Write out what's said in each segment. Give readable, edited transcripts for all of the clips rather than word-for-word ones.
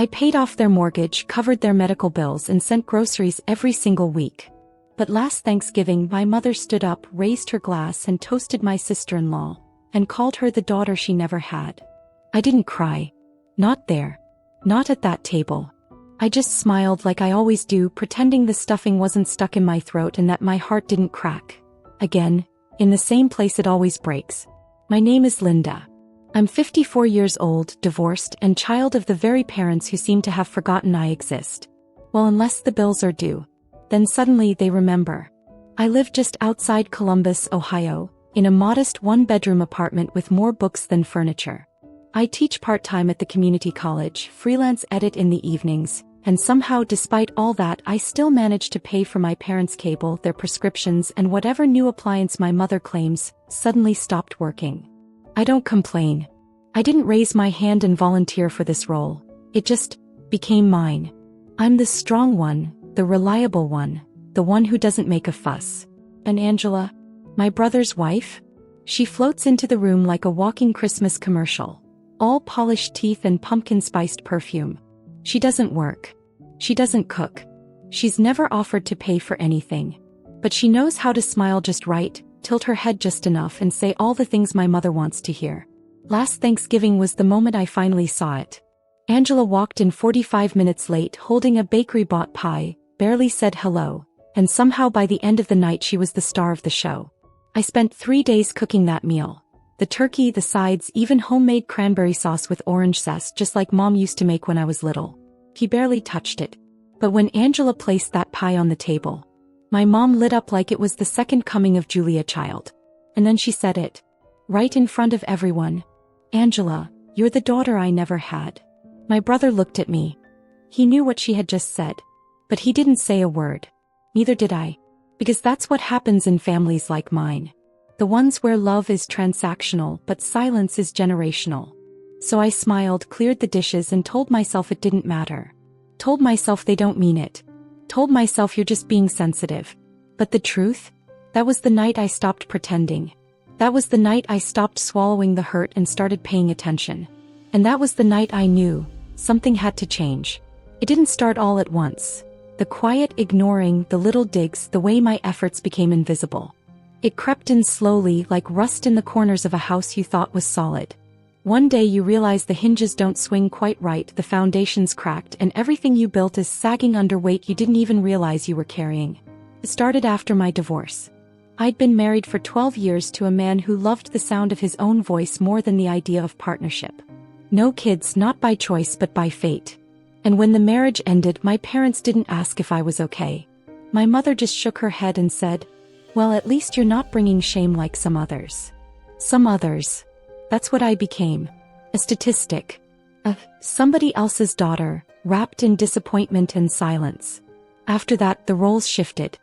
I paid off their mortgage, covered their medical bills, and sent groceries every single week. But last Thanksgiving, my mother stood up, raised her glass, and toasted my sister-in-law, and called her the daughter she never had. I didn't cry. Not there. Not at that table. I just smiled like I always do, pretending the stuffing wasn't stuck in my throat and that my heart didn't crack. Again, in the same place it always breaks. My name is Linda. I'm 54 years old, divorced, and child of the very parents who seem to have forgotten I exist. Well, unless the bills are due. Then suddenly they remember. I live just outside Columbus, Ohio, in a modest one-bedroom apartment with more books than furniture. I teach part-time at the community college, freelance edit in the evenings, and somehow, despite all that, I still manage to pay for my parents' cable, their prescriptions, and whatever new appliance my mother claims suddenly stopped working. I don't complain. I didn't raise my hand and volunteer for this role. It just became mine. I'm the strong one, the reliable one, the one who doesn't make a fuss. And Angela, my brother's wife? She floats into the room like a walking Christmas commercial. All polished teeth and pumpkin-spiced perfume. She doesn't work. She doesn't cook. She's never offered to pay for anything. But she knows how to smile just right, tilt her head just enough, and say all the things my mother wants to hear. Last Thanksgiving was the moment I finally saw it. Angela walked in 45 minutes late holding a bakery-bought pie, barely said hello, and somehow by the end of the night she was the star of the show. I spent 3 days cooking that meal. The turkey, the sides, even homemade cranberry sauce with orange zest, just like Mom used to make when I was little. He barely touched it. But when Angela placed that pie on the table, my mom lit up like it was the second coming of Julia Child. And then she said it. Right in front of everyone. Angela, you're the daughter I never had. My brother looked at me. He knew what she had just said. But he didn't say a word. Neither did I. Because that's what happens in families like mine. The ones where love is transactional but silence is generational. So I smiled, cleared the dishes, and told myself it didn't matter. Told myself they don't mean it. Told myself you're just being sensitive. But the truth? That was the night I stopped pretending. That was the night I stopped swallowing the hurt and started paying attention. And that was the night I knew something had to change. It didn't start all at once. The quiet ignoring, the little digs, the way my efforts became invisible. It crept in slowly, like rust in the corners of a house you thought was solid. One day you realize the hinges don't swing quite right, the foundation's cracked, and everything you built is sagging under weight you didn't even realize you were carrying. It started after my divorce. I'd been married for 12 years to a man who loved the sound of his own voice more than the idea of partnership. No kids, not by choice but by fate. And when the marriage ended, my parents didn't ask if I was okay. My mother just shook her head and said, "Well, at least you're not bringing shame like some others." Some others. That's what I became. A statistic. Somebody else's daughter, wrapped in disappointment and silence. After that, the roles shifted.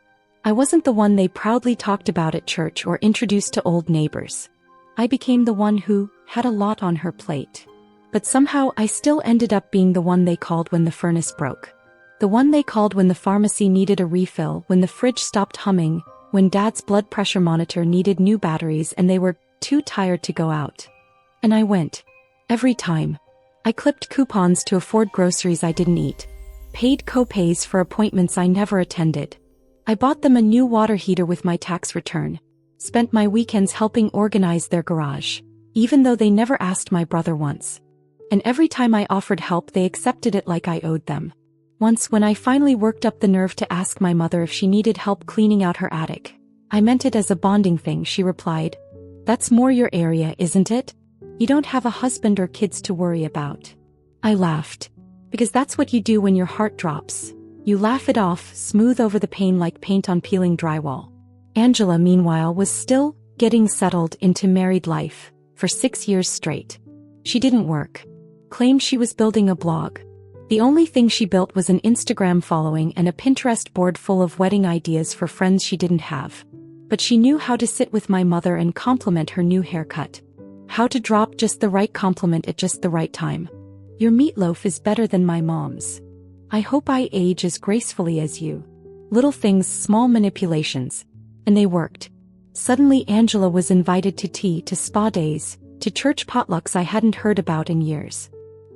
I wasn't the one they proudly talked about at church or introduced to old neighbors. I became the one who had a lot on her plate. But somehow I still ended up being the one they called when the furnace broke. The one they called when the pharmacy needed a refill, when the fridge stopped humming, when Dad's blood pressure monitor needed new batteries and they were too tired to go out. And I went. Every time. I clipped coupons to afford groceries I didn't eat. Paid co-pays for appointments I never attended. I bought them a new water heater with my tax return. Spent my weekends helping organize their garage. Even though they never asked my brother once. And every time I offered help they accepted it like I owed them. Once when I finally worked up the nerve to ask my mother if she needed help cleaning out her attic. I meant it as a bonding thing, she replied. "That's more your area, isn't it? You don't have a husband or kids to worry about." I laughed. Because that's what you do when your heart drops. You laugh it off, smooth over the pain like paint on peeling drywall. Angela, meanwhile, was still getting settled into married life for 6 years straight. She didn't work. Claimed she was building a blog. The only thing she built was an Instagram following and a Pinterest board full of wedding ideas for friends she didn't have. But she knew how to sit with my mother and compliment her new haircut. How to drop just the right compliment at just the right time. "Your meatloaf is better than my mom's. I hope I age as gracefully as you." Little things, small manipulations. And they worked. Suddenly Angela was invited to tea, to spa days, to church potlucks I hadn't heard about in years.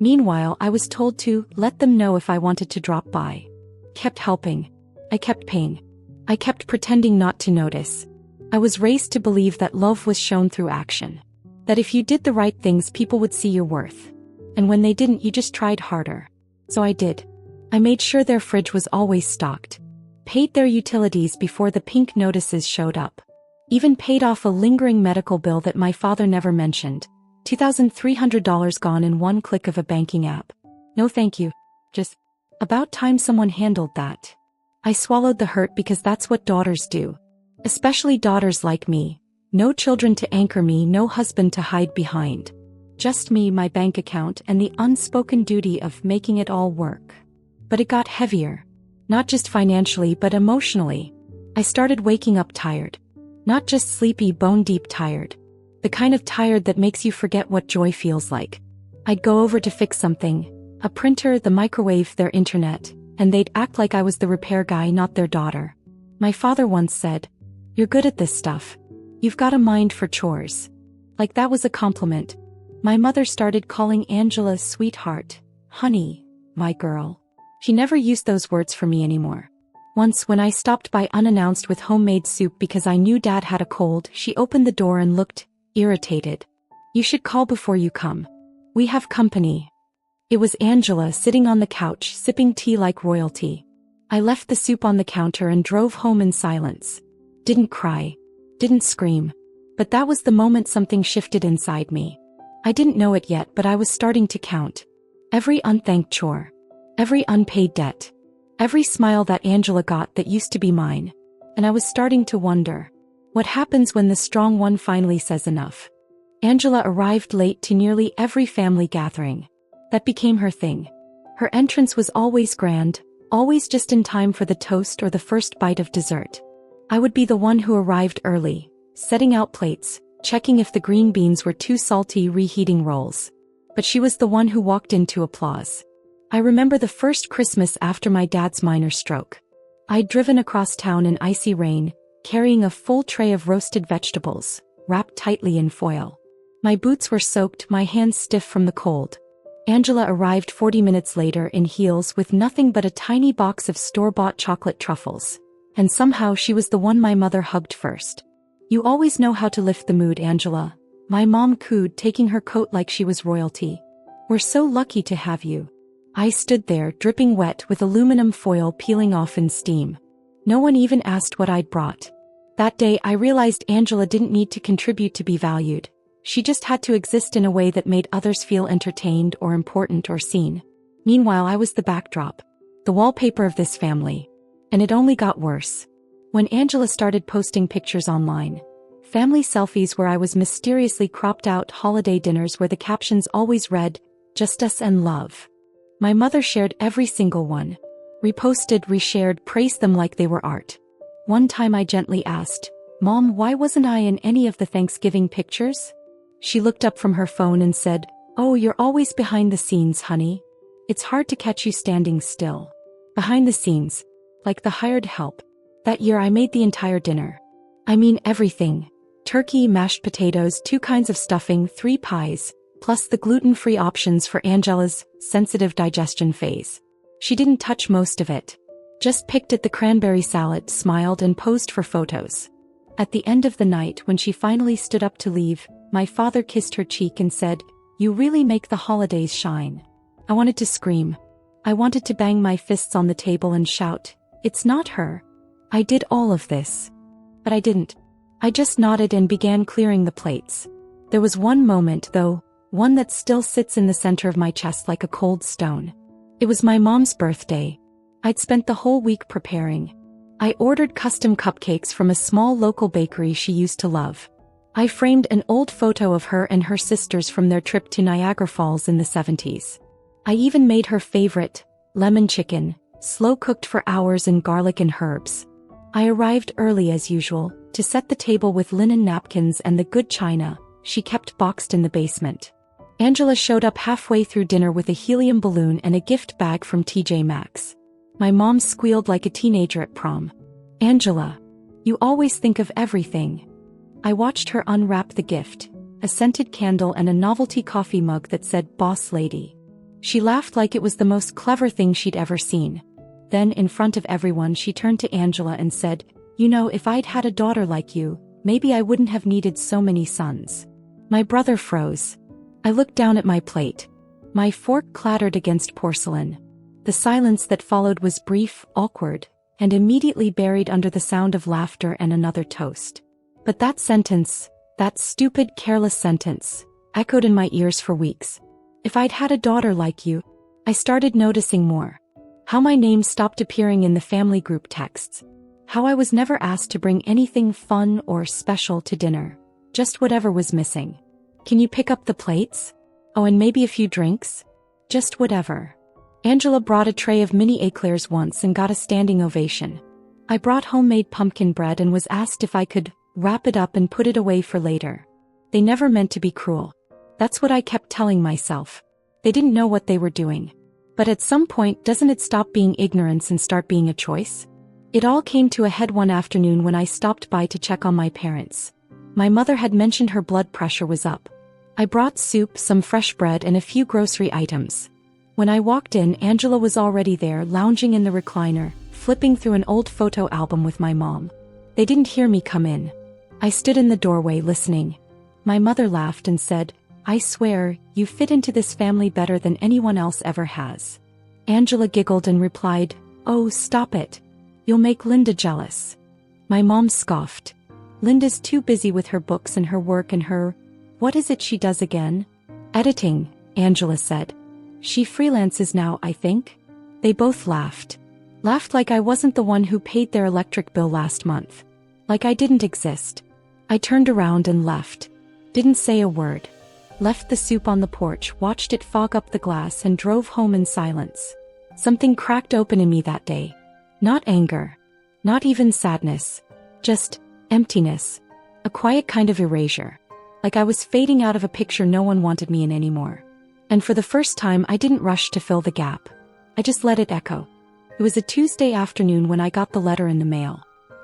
Meanwhile, I was told to let them know if I wanted to drop by. Kept helping. I kept paying. I kept pretending not to notice. I was raised to believe that love was shown through action. That if you did the right things, people would see your worth. And when they didn't, you just tried harder. So I did. I made sure their fridge was always stocked. Paid their utilities before the pink notices showed up. Even paid off a lingering medical bill that my father never mentioned. $2,300 gone in one click of a banking app. No thank you. Just about time someone handled that. I swallowed the hurt because that's what daughters do. Especially daughters like me. No children to anchor me, no husband to hide behind. Just me, my bank account, and the unspoken duty of making it all work. But it got heavier. Not just financially, but emotionally. I started waking up tired. Not just sleepy, bone-deep tired. The kind of tired that makes you forget what joy feels like. I'd go over to fix something. A printer, the microwave, their internet. And they'd act like I was the repair guy, not their daughter. My father once said, "You're good at this stuff. You've got a mind for chores." Like that was a compliment. My mother started calling Angela sweetheart, honey, my girl. She never used those words for me anymore. Once when I stopped by unannounced with homemade soup because I knew Dad had a cold, she opened the door and looked irritated. "You should call before you come. We have company." It was Angela sitting on the couch sipping tea like royalty. I left the soup on the counter and drove home in silence. Didn't cry. Didn't scream. But that was the moment something shifted inside me. I didn't know it yet, but I was starting to count. Every unthanked chore. Every unpaid debt. Every smile that Angela got that used to be mine. And I was starting to wonder. What happens when the strong one finally says enough? Angela arrived late to nearly every family gathering. That became her thing. Her entrance was always grand, always just in time for the toast or the first bite of dessert. I would be the one who arrived early, setting out plates, checking if the green beans were too salty, reheating rolls. But she was the one who walked in to applause. I remember the first Christmas after my dad's minor stroke. I'd driven across town in icy rain, carrying a full tray of roasted vegetables, wrapped tightly in foil. My boots were soaked, my hands stiff from the cold. Angela arrived 40 minutes later in heels with nothing but a tiny box of store-bought chocolate truffles. And somehow she was the one my mother hugged first. "You always know how to lift the mood, Angela," my mom cooed, taking her coat like she was royalty. "We're so lucky to have you." I stood there, dripping wet with aluminum foil peeling off in steam. No one even asked what I'd brought. That day I realized Angela didn't need to contribute to be valued. She just had to exist in a way that made others feel entertained or important or seen. Meanwhile, I was the backdrop. The wallpaper of this family. And it only got worse. When Angela started posting pictures online. Family selfies where I was mysteriously cropped out, holiday dinners where the captions always read, "Just us and love." My mother shared every single one. Reposted, reshared, praised them like they were art. One time I gently asked, "Mom, why wasn't I in any of the Thanksgiving pictures?" She looked up from her phone and said, "Oh, you're always behind the scenes, honey. It's hard to catch you standing still." Behind the scenes. Like the hired help. That year I made the entire dinner. I mean everything. Turkey, mashed potatoes, 2 kinds of stuffing, 3 pies, plus the gluten-free options for Angela's sensitive digestion phase. She didn't touch most of it. Just picked at the cranberry salad, smiled and posed for photos. At the end of the night when she finally stood up to leave, my father kissed her cheek and said, "You really make the holidays shine." I wanted to scream. I wanted to bang my fists on the table and shout, "It's not her. I did all of this." But I didn't. I just nodded and began clearing the plates. There was one moment, though, one that still sits in the center of my chest like a cold stone. It was my mom's birthday. I'd spent the whole week preparing. I ordered custom cupcakes from a small local bakery she used to love. I framed an old photo of her and her sisters from their trip to Niagara Falls in the 70s. I even made her favorite, lemon chicken, slow-cooked for hours in garlic and herbs. I arrived early as usual, to set the table with linen napkins and the good china she kept boxed in the basement. Angela showed up halfway through dinner with a helium balloon and a gift bag from TJ Maxx. My mom squealed like a teenager at prom. "Angela, you always think of everything." I watched her unwrap the gift, a scented candle and a novelty coffee mug that said "Boss Lady." She laughed like it was the most clever thing she'd ever seen. Then, in front of everyone, she turned to Angela and said, "You know, if I'd had a daughter like you, maybe I wouldn't have needed so many sons." My brother froze. I looked down at my plate. My fork clattered against porcelain. The silence that followed was brief, awkward, and immediately buried under the sound of laughter and another toast. But that sentence, that stupid, careless sentence, echoed in my ears for weeks. If I'd had a daughter like you, I started noticing more. How my name stopped appearing in the family group texts. How I was never asked to bring anything fun or special to dinner. Just whatever was missing. "Can you pick up the plates? Oh, and maybe a few drinks? Just whatever." Angela brought a tray of mini eclairs once and got a standing ovation. I brought homemade pumpkin bread and was asked if I could wrap it up and put it away for later. They never meant to be cruel. That's what I kept telling myself. They didn't know what they were doing. But at some point, doesn't it stop being ignorance and start being a choice? It all came to a head one afternoon when I stopped by to check on my parents. My mother had mentioned her blood pressure was up. I brought soup, some fresh bread, and a few grocery items. When I walked in, Angela was already there, lounging in the recliner, flipping through an old photo album with my mom. They didn't hear me come in. I stood in the doorway listening. My mother laughed and said, "I swear, you fit into this family better than anyone else ever has." Angela giggled and replied, "Oh, stop it. You'll make Linda jealous." My mom scoffed. "Linda's too busy with her books and her work and her... what is it she does again?" "Editing," Angela said. "She freelances now, I think." They both laughed. Laughed like I wasn't the one who paid their electric bill last month. Like I didn't exist. I turned around and left. Didn't say a word. Left the soup on the porch, watched it fog up the glass, and drove home in silence. Something cracked open in me that day. Not anger. Not even sadness. Just emptiness. A quiet kind of erasure. Like I was fading out of a picture no one wanted me in anymore. And for the first time, I didn't rush to fill the gap. I just let it echo. It was a Tuesday afternoon when I got the letter in the mail.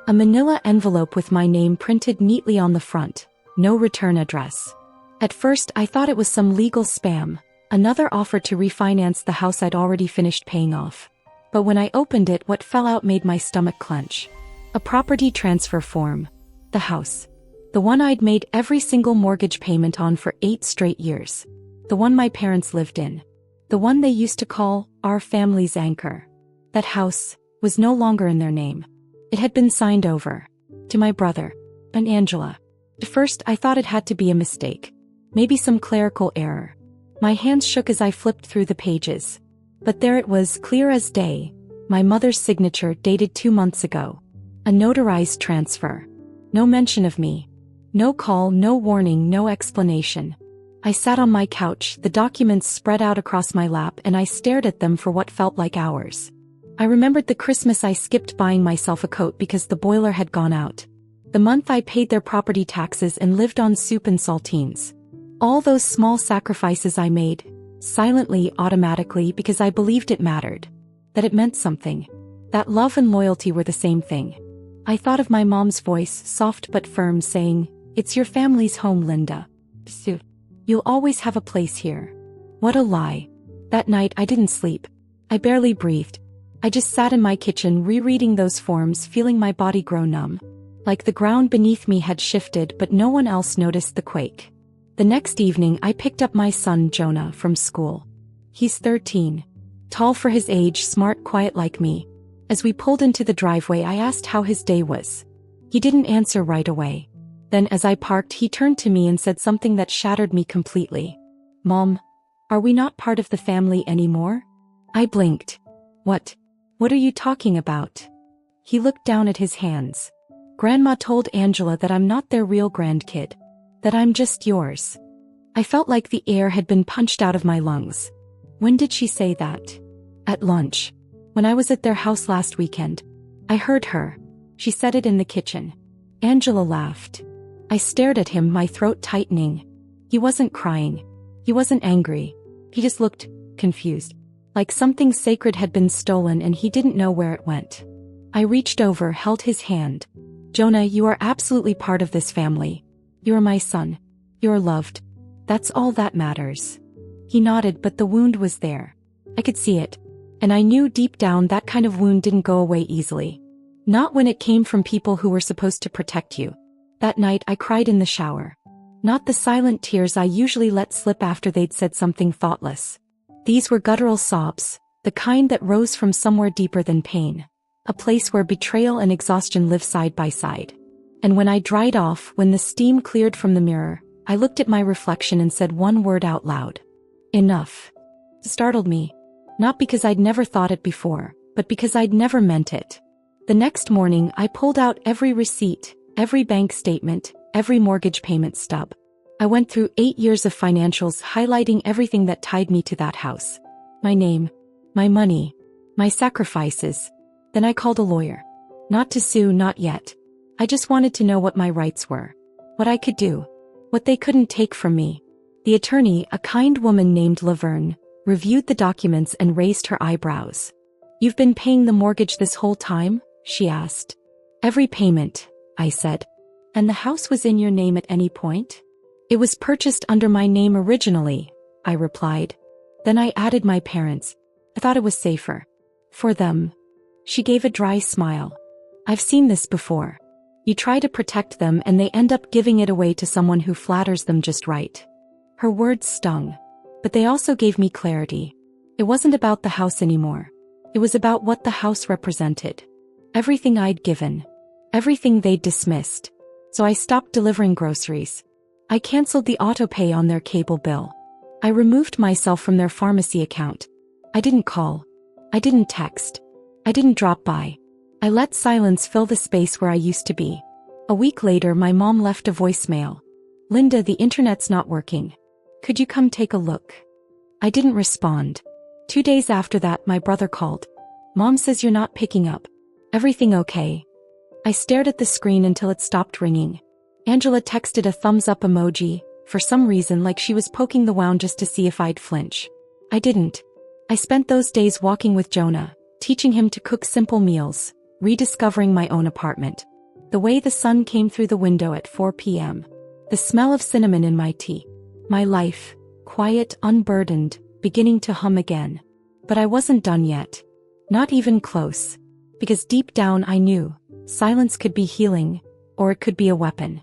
A manila envelope with my name printed neatly on the front. No return address. At first, I thought it was some legal spam. Another offer to refinance the house I'd already finished paying off. But when I opened it, what fell out made my stomach clench. A property transfer form. The house. The one I'd made every single mortgage payment on for 8 straight years. The one my parents lived in. The one they used to call our family's anchor. That house was no longer in their name. It had been signed over. To my brother. And Angela. At first, I thought it had to be a mistake. Maybe some clerical error. My hands shook as I flipped through the pages. But there it was, clear as day. My mother's signature, dated 2 months ago. A notarized transfer. No mention of me. No call, no warning, no explanation. I sat on my couch, the documents spread out across my lap, and I stared at them for what felt like hours. I remembered the Christmas I skipped buying myself a coat because the boiler had gone out. The month I paid their property taxes and lived on soup and saltines. All those small sacrifices I made, silently, automatically, because I believed it mattered. That it meant something. That love and loyalty were the same thing. I thought of my mom's voice, soft but firm, saying, "It's your family's home, Linda. You'll always have a place here." What a lie. That night I didn't sleep. I barely breathed. I just sat in my kitchen rereading those forms, feeling my body grow numb. Like the ground beneath me had shifted, but no one else noticed the quake. The next evening I picked up my son Jonah from school. He's 13. Tall for his age, smart, quiet like me. As we pulled into the driveway, I asked how his day was. He didn't answer right away. Then as I parked, he turned to me and said something that shattered me completely. "Mom, are we not part of the family anymore?" I blinked. What are you talking about?" He looked down at his hands. "Grandma told Angela that I'm not their real grandkid. That I'm just yours." I felt like the air had been punched out of my lungs. When did she say that? At lunch. When I was at their house last weekend. I heard her. She said it in the kitchen. Angela laughed. I stared at him, my throat tightening. He wasn't crying. He wasn't angry. He just looked confused. Like something sacred had been stolen and he didn't know where it went. I reached over, held his hand. "Jonah, you are absolutely part of this family. You're my son. You're loved. That's all that matters." He nodded, but the wound was there. I could see it. And I knew deep down that kind of wound didn't go away easily. Not when it came from people who were supposed to protect you. That night I cried in the shower. Not the silent tears I usually let slip after they'd said something thoughtless. These were guttural sobs, the kind that rose from somewhere deeper than pain. A place where betrayal and exhaustion live side by side. And when I dried off, when the steam cleared from the mirror, I looked at my reflection and said one word out loud. Enough. It startled me. Not because I'd never thought it before, but because I'd never meant it. The next morning I pulled out every receipt, every bank statement, every mortgage payment stub. I went through 8 years of financials, highlighting everything that tied me to that house. My name, my money, my sacrifices. Then I called a lawyer. Not to sue, not yet. I just wanted to know what my rights were. What I could do. What they couldn't take from me. The attorney, a kind woman named Laverne, reviewed the documents and raised her eyebrows. "You've been paying the mortgage this whole time?" she asked. "Every payment," I said. "And the house was in your name at any point?" "It was purchased under my name originally," I replied. "Then I added my parents. I thought it was safer. For them." She gave a dry smile. "I've seen this before. You try to protect them and they end up giving it away to someone who flatters them just right." Her words stung. But they also gave me clarity. It wasn't about the house anymore. It was about what the house represented. Everything I'd given. Everything they'd dismissed. So I stopped delivering groceries. I canceled the autopay on their cable bill. I removed myself from their pharmacy account. I didn't call. I didn't text. I didn't drop by. I let silence fill the space where I used to be. A week later, my mom left a voicemail. "Linda, the internet's not working. Could you come take a look?" I didn't respond. 2 days after that, my brother called. "Mom says you're not picking up. Everything okay?" I stared at the screen until it stopped ringing. Angela texted a thumbs-up emoji, for some reason, like she was poking the wound just to see if I'd flinch. I didn't. I spent those days walking with Jonah, teaching him to cook simple meals, rediscovering my own apartment. The way the sun came through the window at 4 p.m. The smell of cinnamon in my tea. My life, quiet, unburdened, beginning to hum again. But I wasn't done yet. Not even close. Because deep down I knew, silence could be healing, or it could be a weapon.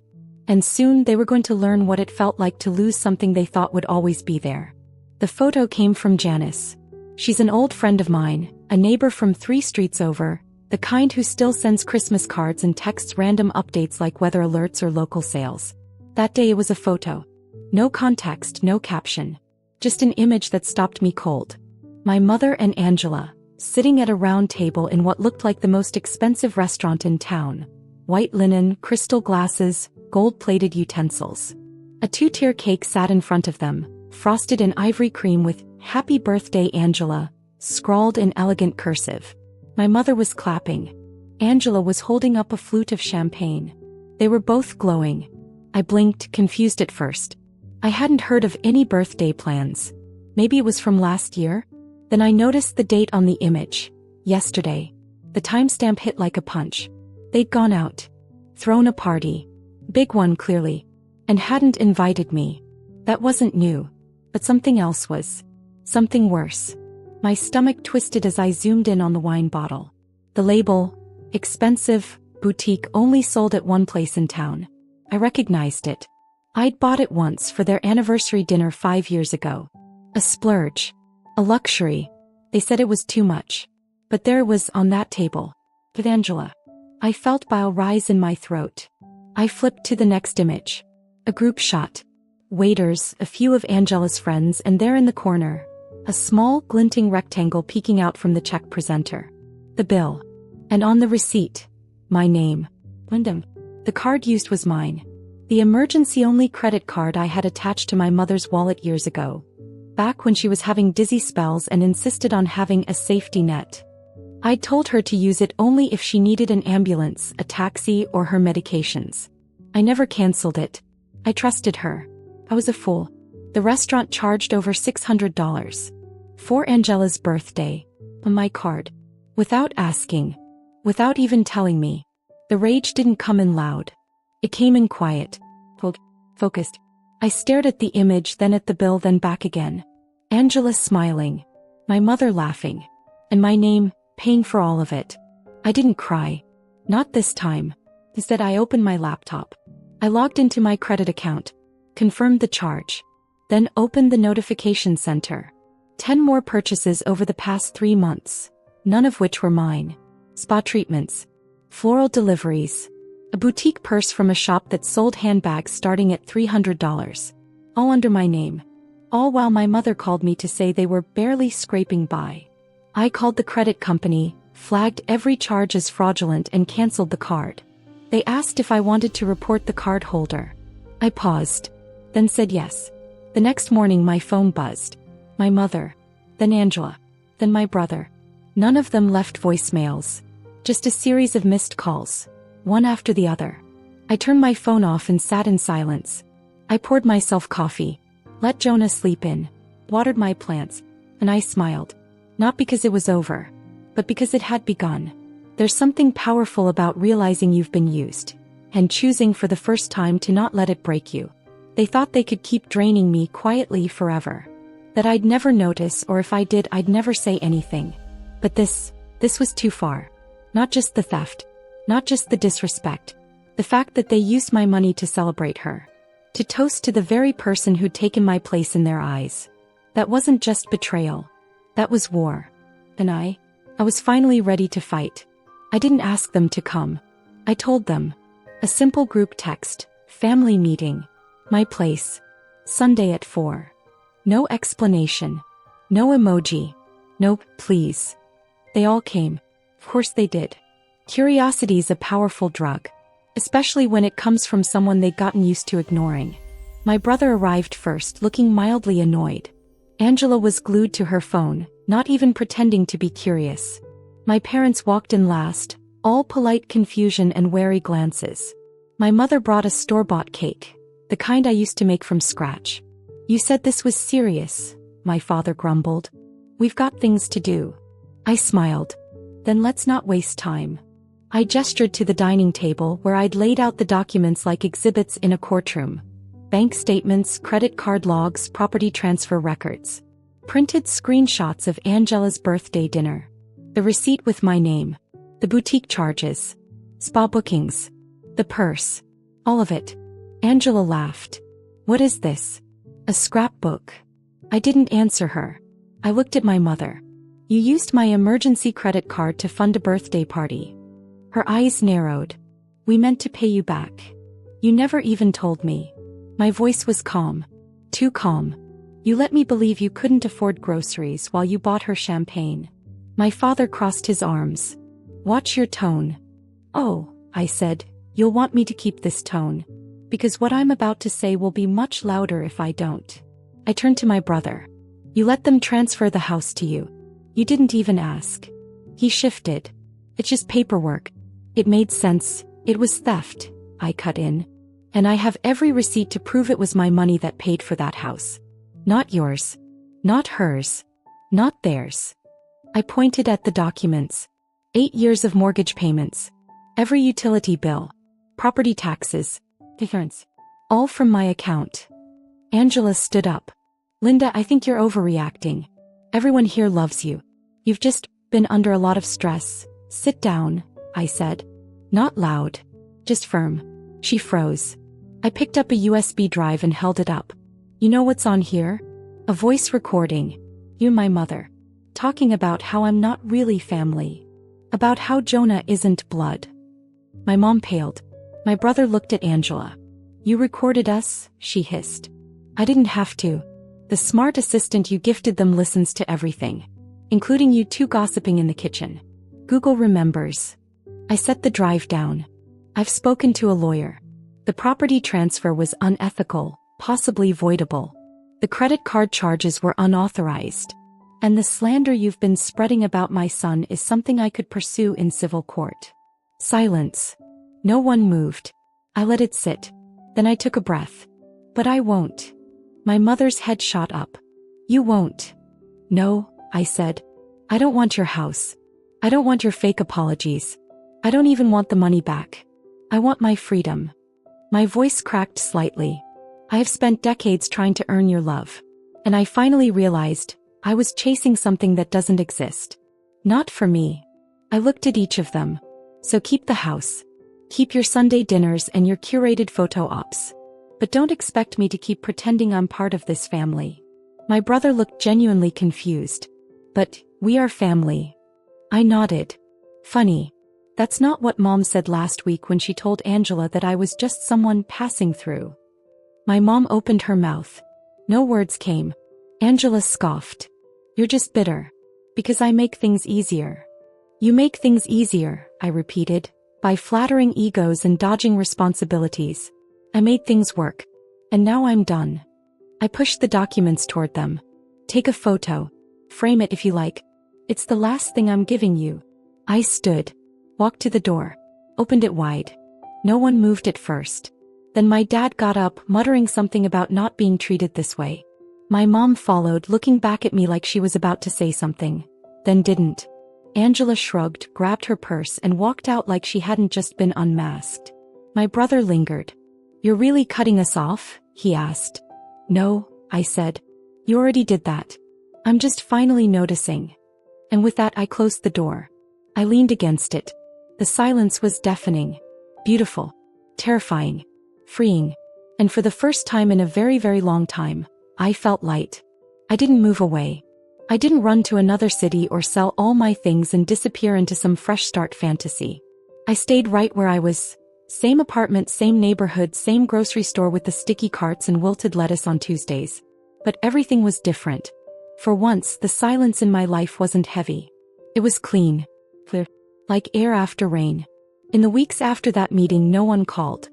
And soon they were going to learn what it felt like to lose something they thought would always be there. The photo came from Janice. She's an old friend of mine, a neighbor from 3 streets over, the kind who still sends Christmas cards and texts random updates like weather alerts or local sales. That day it was a photo. No context, no caption. Just an image that stopped me cold. My mother and Angela, sitting at a round table in what looked like the most expensive restaurant in town. White linen, crystal glasses, gold-plated utensils. A 2-tier cake sat in front of them, frosted in ivory cream with "Happy Birthday, Angela," scrawled in elegant cursive. My mother was clapping. Angela was holding up a flute of champagne. They were both glowing. I blinked, confused at first. I hadn't heard of any birthday plans. Maybe it was from last year? Then I noticed the date on the image. Yesterday. The timestamp hit like a punch. They'd gone out. Thrown a party. Big one, clearly. And hadn't invited me. That wasn't new. But something else was. Something worse. My stomach twisted as I zoomed in on the wine bottle. The label, expensive, boutique, only sold at one place in town. I recognized it. I'd bought it once for their anniversary dinner 5 years ago. A splurge. A luxury. They said it was too much. But there it was on that table. With Angela. I felt bile rise in my throat. I flipped to the next image. A group shot. Waiters, a few of Angela's friends, and there in the corner, a small, glinting rectangle peeking out from the check presenter. The bill. And on the receipt, my name. Wyndham. The card used was mine. The emergency-only credit card I had attached to my mother's wallet years ago. Back when she was having dizzy spells and insisted on having a safety net. I'd told her to use it only if she needed an ambulance, a taxi, or her medications. I never canceled it. I trusted her. I was a fool. The restaurant charged over $600. For Angela's birthday. On my card. Without asking. Without even telling me. The rage didn't come in loud. It came in quiet. Focused. I stared at the image, then at the bill, then back again. Angela smiling. My mother laughing. And my name, paying for all of it. I didn't cry. Not this time. Instead, I opened my laptop. I logged into my credit account. Confirmed the charge. Then opened the notification center. 10 more purchases over the past 3 months. None of which were mine. Spa treatments. Floral deliveries. A boutique purse from a shop that sold handbags starting at $300. All under my name. All while my mother called me to say they were barely scraping by. I called the credit company, flagged every charge as fraudulent and canceled the card. They asked if I wanted to report the card holder. I paused. Then said yes. The next morning my phone buzzed. My mother. Then Angela. Then my brother. None of them left voicemails. Just a series of missed calls. One after the other. I turned my phone off and sat in silence. I poured myself coffee. Let Jonah sleep in. Watered my plants. And I smiled. Not because it was over. But because it had begun. There's something powerful about realizing you've been used. And choosing for the first time to not let it break you. They thought they could keep draining me quietly forever. That I'd never notice, or if I did I'd never say anything. But this was too far. Not just the theft. Not just the disrespect. The fact that they used my money to celebrate her. To toast to the very person who'd taken my place in their eyes. That wasn't just betrayal. That was war. And I was finally ready to fight. I didn't ask them to come. I told them. A simple group text. Family meeting. My place. Sunday at 4. No explanation. No emoji. No, please. They all came. Of course they did. Curiosity's a powerful drug. Especially when it comes from someone they'd gotten used to ignoring. My brother arrived first, looking mildly annoyed. Angela was glued to her phone, not even pretending to be curious. My parents walked in last, all polite confusion and wary glances. My mother brought a store-bought cake, the kind I used to make from scratch. You said this was serious, my father grumbled. We've got things to do. I smiled. Then let's not waste time. I gestured to the dining table where I'd laid out the documents like exhibits in a courtroom. Bank statements, credit card logs, property transfer records. Printed screenshots of Angela's birthday dinner. The receipt with my name. The boutique charges. Spa bookings. The purse. All of it. Angela laughed. What is this? A scrapbook. I didn't answer her. I looked at my mother. You used my emergency credit card to fund a birthday party. Her eyes narrowed. We meant to pay you back. You never even told me. My voice was calm. Too calm. You let me believe you couldn't afford groceries while you bought her champagne. My father crossed his arms. Watch your tone. Oh, I said, you'll want me to keep this tone. Because what I'm about to say will be much louder if I don't. I turned to my brother. You let them transfer the house to you. You didn't even ask. He shifted. It's just paperwork. It made sense. It was theft. I cut in. And I have every receipt to prove it was my money that paid for that house. Not yours. Not hers. Not theirs. I pointed at the documents. 8 years of mortgage payments. Every utility bill. Property taxes. Difference. All from my account. Angela stood up. Linda, I think you're overreacting. Everyone here loves you. You've just been under a lot of stress. Sit down, I said. Not loud. Just firm. She froze. I picked up a USB drive and held it up. You know what's on here? A voice recording. You and my mother. Talking about how I'm not really family. About how Jonah isn't blood. My mom paled. My brother looked at Angela. You recorded us, she hissed. I didn't have to. The smart assistant you gifted them listens to everything. Including you two gossiping in the kitchen. Google remembers. I set the drive down. I've spoken to a lawyer. The property transfer was unethical, possibly voidable. The credit card charges were unauthorized. And the slander you've been spreading about my son is something I could pursue in civil court. Silence. No one moved. I let it sit. Then I took a breath. But I won't. My mother's head shot up. You won't. No, I said. I don't want your house. I don't want your fake apologies. I don't even want the money back. I want my freedom. My voice cracked slightly. I have spent decades trying to earn your love. And I finally realized I was chasing something that doesn't exist. Not for me. I looked at each of them. So keep the house. Keep your Sunday dinners and your curated photo ops. But don't expect me to keep pretending I'm part of this family. My brother looked genuinely confused. But we are family. I nodded. Funny. That's not what Mom said last week when she told Angela that I was just someone passing through. My mom opened her mouth. No words came. Angela scoffed. You're just bitter. Because I make things easier. You make things easier, I repeated, by flattering egos and dodging responsibilities. I made things work. And now I'm done. I pushed the documents toward them. Take a photo. Frame it if you like. It's the last thing I'm giving you. I stood. Walked to the door. Opened it wide. No one moved at first. Then my dad got up, muttering something about not being treated this way. My mom followed, looking back at me like she was about to say something. Then didn't. Angela shrugged, grabbed her purse and walked out like she hadn't just been unmasked. My brother lingered. You're really cutting us off? He asked. No, I said. You already did that. I'm just finally noticing. And with that I closed the door. I leaned against it. The silence was deafening. Beautiful. Terrifying. Freeing. And for the first time in a very, very long time, I felt light. I didn't move away. I didn't run to another city or sell all my things and disappear into some fresh start fantasy. I stayed right where I was. Same apartment, same neighborhood, same grocery store with the sticky carts and wilted lettuce on Tuesdays. But everything was different. For once, the silence in my life wasn't heavy. It was clean. Clear. Like air after rain. In the weeks after that meeting, no one called.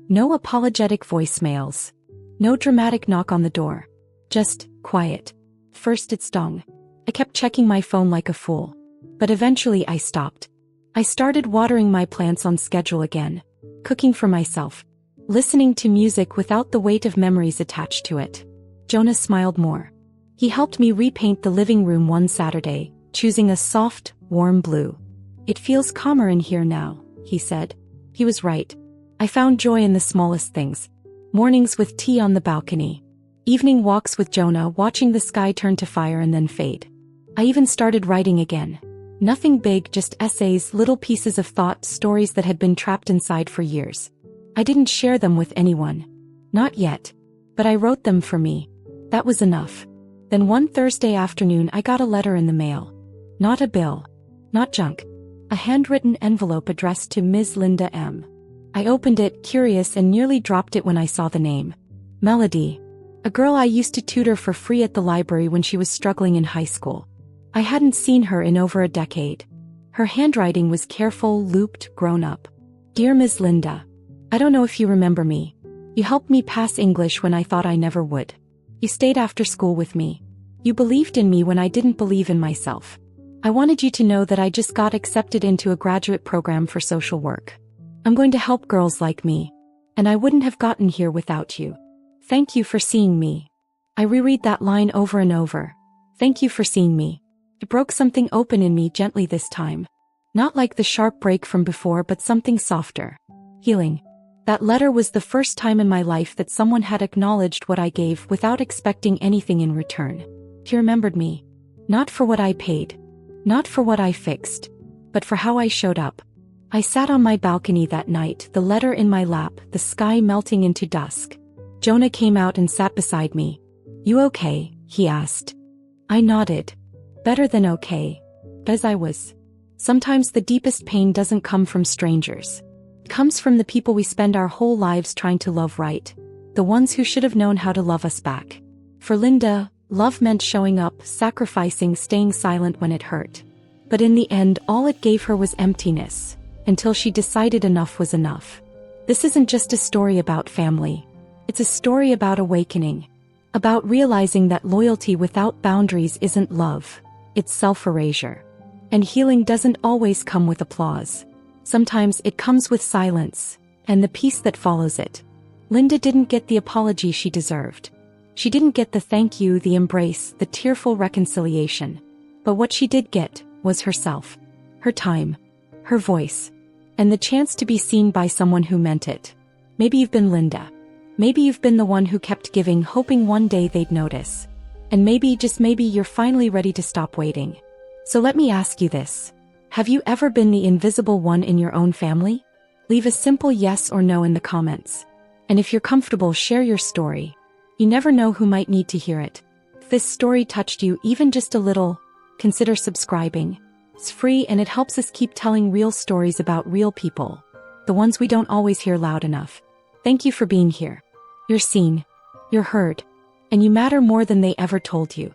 No apologetic voicemails. No dramatic knock on the door. Just quiet. First it stung. I kept checking my phone like a fool. But eventually I stopped. I started watering my plants on schedule again. Cooking for myself. Listening to music without the weight of memories attached to it. Jonah smiled more. He helped me repaint the living room one Saturday, choosing a soft, warm blue. It feels calmer in here now, he said. He was right. I found joy in the smallest things. Mornings with tea on the balcony. Evening walks with Jonah, watching the sky turn to fire and then fade. I even started writing again. Nothing big, just essays, little pieces of thought, stories that had been trapped inside for years. I didn't share them with anyone. Not yet. But I wrote them for me. That was enough. Then one Thursday afternoon I got a letter in the mail. Not a bill. Not junk. A handwritten envelope addressed to Ms. Linda M. I opened it, curious, and nearly dropped it when I saw the name. Melody. A girl I used to tutor for free at the library when she was struggling in high school. I hadn't seen her in over a decade. Her handwriting was careful, looped, grown up. Dear Ms. Linda. I don't know if you remember me. You helped me pass English when I thought I never would. You stayed after school with me. You believed in me when I didn't believe in myself. I wanted you to know that I just got accepted into a graduate program for social work. I'm going to help girls like me. And I wouldn't have gotten here without you. Thank you for seeing me. I reread that line over and over. Thank you for seeing me. It broke something open in me gently this time. Not like the sharp break from before, but something softer. Healing. That letter was the first time in my life that someone had acknowledged what I gave without expecting anything in return. He remembered me. Not for what I paid. Not for what I fixed. But for how I showed up. I sat on my balcony that night, the letter in my lap, the sky melting into dusk. Jonah came out and sat beside me. You okay? He asked. I nodded. Better than okay. As I was. Sometimes the deepest pain doesn't come from strangers. It comes from the people we spend our whole lives trying to love right. The ones who should have known how to love us back. For Linda, love meant showing up, sacrificing, staying silent when it hurt. But in the end, all it gave her was emptiness. Until she decided enough was enough. This isn't just a story about family. It's a story about awakening. About realizing that loyalty without boundaries isn't love. It's self-erasure. And healing doesn't always come with applause. Sometimes it comes with silence, and the peace that follows it. Linda didn't get the apology she deserved. She didn't get the thank you, the embrace, the tearful reconciliation. But what she did get was herself. Her time. Her voice. And the chance to be seen by someone who meant it. Maybe you've been Linda. Maybe you've been the one who kept giving, hoping one day they'd notice. And maybe, just maybe, you're finally ready to stop waiting. So let me ask you this. Have you ever been the invisible one in your own family? Leave a simple yes or no in the comments. And if you're comfortable, share your story. You never know who might need to hear it. If this story touched you even just a little, consider subscribing. It's free and it helps us keep telling real stories about real people. The ones we don't always hear loud enough. Thank you for being here. You're seen, you're heard, and you matter more than they ever told you.